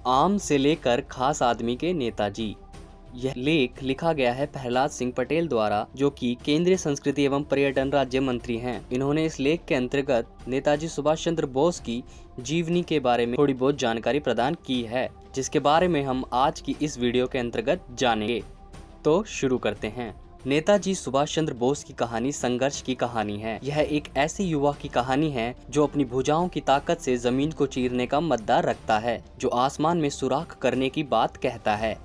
आम से लेकर खास आदमी के नेताजी। यह लेख लिखा गया है प्रहलाद सिंह पटेल द्वारा, जो कि केंद्रीय संस्कृति एवं पर्यटन राज्य मंत्री हैं। इन्होंने इस लेख के अंतर्गत नेताजी सुभाष चंद्र बोस की जीवनी के बारे में थोड़ी बहुत जानकारी प्रदान की है, जिसके बारे में हम आज की इस वीडियो के अंतर्गत जानेंगे। तो शुरू करते हैं। नेताजी सुभाष चंद्र बोस की कहानी संघर्ष की कहानी है। यह एक ऐसे युवा की कहानी है जो अपनी भुजाओं की ताकत से जमीन को चीरने का मद्दा रखता है, जो आसमान में सुराख करने की बात कहता है,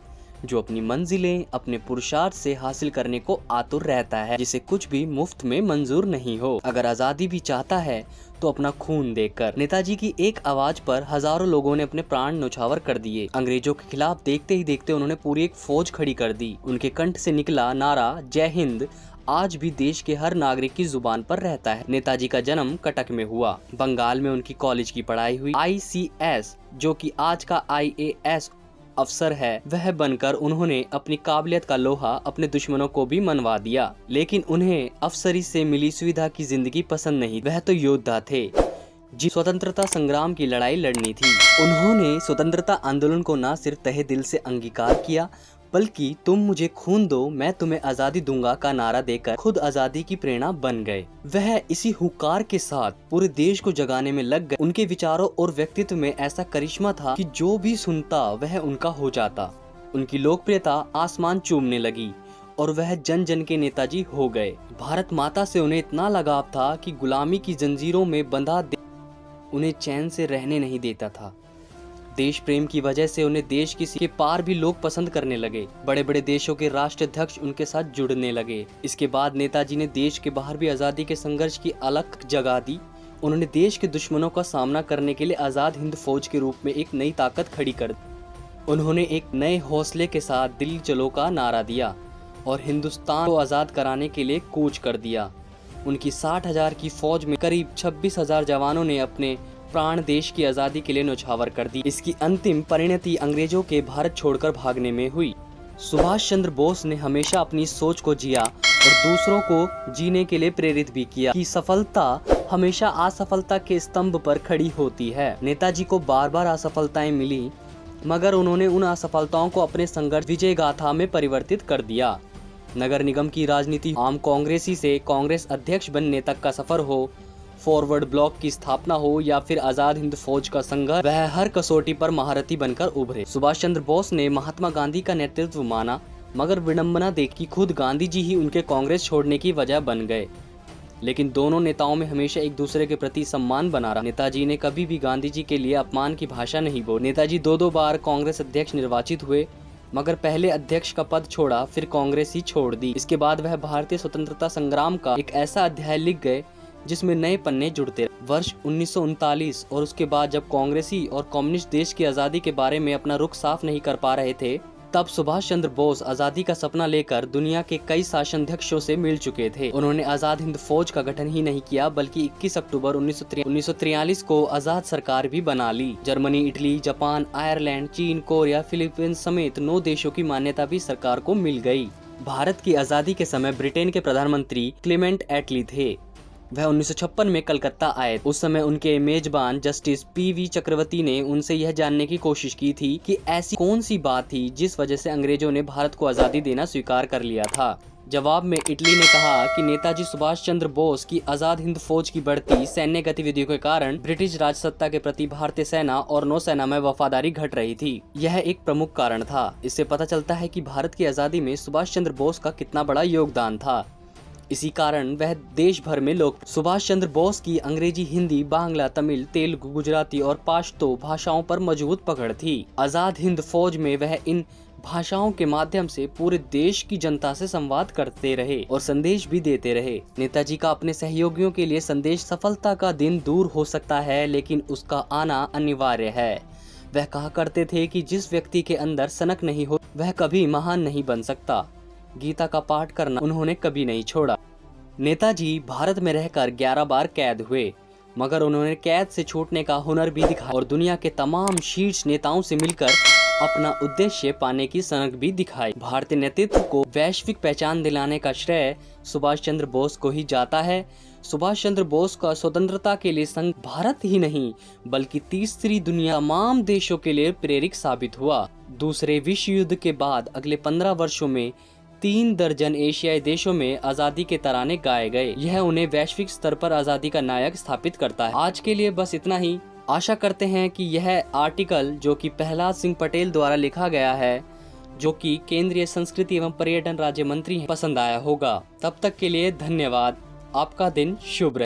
जो अपनी मंजिलें अपने पुरुषार्थ से हासिल करने को आतुर रहता है, जिसे कुछ भी मुफ्त में मंजूर नहीं हो। अगर आजादी भी चाहता है तो अपना खून देकर। नेताजी की एक आवाज पर हजारों लोगों ने अपने प्राण न्यौछावर कर दिए। अंग्रेजों के खिलाफ देखते ही देखते उन्होंने पूरी एक फौज खड़ी कर दी। उनके कंठ से निकला नारा जय हिंद आज भी देश के हर नागरिक की जुबान पर रहता है। नेताजी का जन्म कटक में हुआ। बंगाल में उनकी कॉलेज की पढ़ाई हुई। ICS जो कि आज का IAS अफसर है, वह बनकर उन्होंने अपनी काबिलियत का लोहा अपने दुश्मनों को भी मनवा दिया। लेकिन उन्हें अफसरी से मिली सुविधा की जिंदगी पसंद नहीं। वह तो योद्धा थे जी, स्वतंत्रता संग्राम की लड़ाई लड़नी थी। उन्होंने स्वतंत्रता आंदोलन को न सिर्फ तहे दिल से अंगीकार किया, बल्कि तुम मुझे खून दो मैं तुम्हें आजादी दूंगा का नारा देकर खुद आजादी की प्रेरणा बन गए। वह इसी हुंकार के साथ पूरे देश को जगाने में लग गए। उनके विचारों और व्यक्तित्व में ऐसा करिश्मा था कि जो भी सुनता वह उनका हो जाता। उनकी लोकप्रियता आसमान चूमने लगी और वह जन जन के नेताजी हो गए। भारत माता से उन्हें इतना लगाव था कि गुलामी की जंजीरों में बंधा उन्हें चैन से रहने नहीं देता था। देश प्रेम की वजह से उन्हें देश किसी के पार भी लोग पसंद करने लगे। बड़े बड़े देशों के राष्ट्राध्यक्ष उनके साथ जुड़ने लगे। इसके बाद नेताजी ने देश के बाहर भी आजादी के संघर्ष की अलख जगा दी। उन्होंने देश के दुश्मनों का सामना करने के लिए आजाद हिंद फौज के रूप में एक नई ताकत खड़ी कर दी। उन्होंने एक नए हौसले के साथ दिल्ली चलो का नारा दिया और हिंदुस्तान को आजाद कराने के लिए कूच कर दिया। उनकी 60,000 की फौज में करीब 26,000 जवानों ने अपने प्राण देश की आजादी के लिए न्यौछावर कर दी। इसकी अंतिम परिणति अंग्रेजों के भारत छोड़कर भागने में हुई। सुभाष चंद्र बोस ने हमेशा अपनी सोच को जिया और दूसरों को जीने के लिए प्रेरित भी किया कि सफलता हमेशा असफलता के स्तंभ पर खड़ी होती है। नेताजी को बार बार असफलताएं मिली, मगर उन्होंने उन असफलताओं को अपने संघर्ष विजय गाथा में परिवर्तित कर दिया। नगर निगम की राजनीति, आम कांग्रेसी से कांग्रेस अध्यक्ष बनने तक का सफर हो, फॉरवर्ड ब्लॉक की स्थापना हो या फिर आजाद हिंद फौज का संघर्ष, वह हर कसौटी पर महारथी बनकर उभरे। सुभाष चंद्र बोस ने महात्मा गांधी का नेतृत्व माना, मगर विडंबना देखी खुद गांधी जी ही उनके कांग्रेस छोड़ने की वजह बन गए। लेकिन दोनों नेताओं में हमेशा एक दूसरे के प्रति सम्मान बना रहा। नेताजी ने कभी भी गांधी जी के लिए अपमान की भाषा नहीं बोली। नेताजी दो बार कांग्रेस अध्यक्ष निर्वाचित हुए, मगर पहले अध्यक्ष का पद छोड़ा, फिर कांग्रेस ही छोड़ दी। इसके बाद वह भारतीय स्वतंत्रता संग्राम का एक ऐसा अध्याय लिख गए जिसमें नए पन्ने जुड़ते। वर्ष 1939 और उसके बाद जब कांग्रेसी और कम्युनिस्ट देश की आजादी के बारे में अपना रुख साफ नहीं कर पा रहे थे, तब सुभाष चंद्र बोस आजादी का सपना लेकर दुनिया के कई शासनाध्यक्षों से मिल चुके थे। उन्होंने आजाद हिंद फौज का गठन ही नहीं किया, बल्कि 21 अक्टूबर 1943 को आजाद सरकार भी बना ली। जर्मनी, इटली, जापान, आयरलैंड, चीन, कोरिया, फिलीपींस समेत 9 देशों की मान्यता भी सरकार को मिल गई। भारत की आजादी के समय ब्रिटेन के प्रधानमंत्री क्लेमेंट एटली थे। वह 1956 में कलकत्ता आए। उस समय उनके मेजबान जस्टिस PV चक्रवर्ती ने उनसे यह जानने की कोशिश की थी कि ऐसी कौन सी बात थी जिस वजह से अंग्रेजों ने भारत को आजादी देना स्वीकार कर लिया था। जवाब में इटली ने कहा कि नेताजी सुभाष चंद्र बोस की आजाद हिंद फौज की बढ़ती सैन्य गतिविधियों के कारण ब्रिटिश राजसत्ता के प्रति भारतीय सेना और नौसेना में वफादारी घट रही थी। यह एक प्रमुख कारण था। इससे पता चलता है कि भारत की आजादी में सुभाष चंद्र बोस का कितना बड़ा योगदान था। इसी कारण वह देश भर में लोग। सुभाष चंद्र बोस की अंग्रेजी, हिंदी, बांग्ला, तमिल, तेलुगु, गुजराती और पश्तो भाषाओं पर मजबूत पकड़ थी। आजाद हिंद फौज में वह इन भाषाओं के माध्यम से पूरे देश की जनता से संवाद करते रहे और संदेश भी देते रहे। नेताजी का अपने सहयोगियों के लिए संदेश, सफलता का दिन दूर हो सकता है लेकिन उसका आना अनिवार्य है। वह कहा करते थे कि जिस व्यक्ति के अंदर सनक नहीं हो वह कभी महान नहीं बन सकता। गीता का पाठ करना उन्होंने कभी नहीं छोड़ा। नेताजी भारत में रहकर 11 बार कैद हुए, मगर उन्होंने कैद से छूटने का हुनर भी दिखाया और दुनिया के तमाम शीर्ष नेताओं से मिलकर अपना उद्देश्य पाने की सनक भी दिखाई। भारतीय नेतृत्व को वैश्विक पहचान दिलाने का श्रेय सुभाष चंद्र बोस को ही जाता है। सुभाष चंद्र बोस का स्वतंत्रता के लिए संघ भारत ही नहीं बल्कि तीसरी दुनिया तमाम देशों के लिए प्रेरक साबित हुआ। दूसरे विश्व युद्ध के बाद अगले 15 वर्षों में 3 दर्जन एशियाई देशों में आजादी के तराने गाए गए। यह उन्हें वैश्विक स्तर पर आजादी का नायक स्थापित करता है। आज के लिए बस इतना ही। आशा करते हैं कि यह आर्टिकल जो कि प्रहलाद सिंह पटेल द्वारा लिखा गया है, जो कि केंद्रीय संस्कृति एवं पर्यटन राज्य मंत्री हैं, पसंद आया होगा। तब तक के लिए धन्यवाद। आपका दिन शुभ रहे।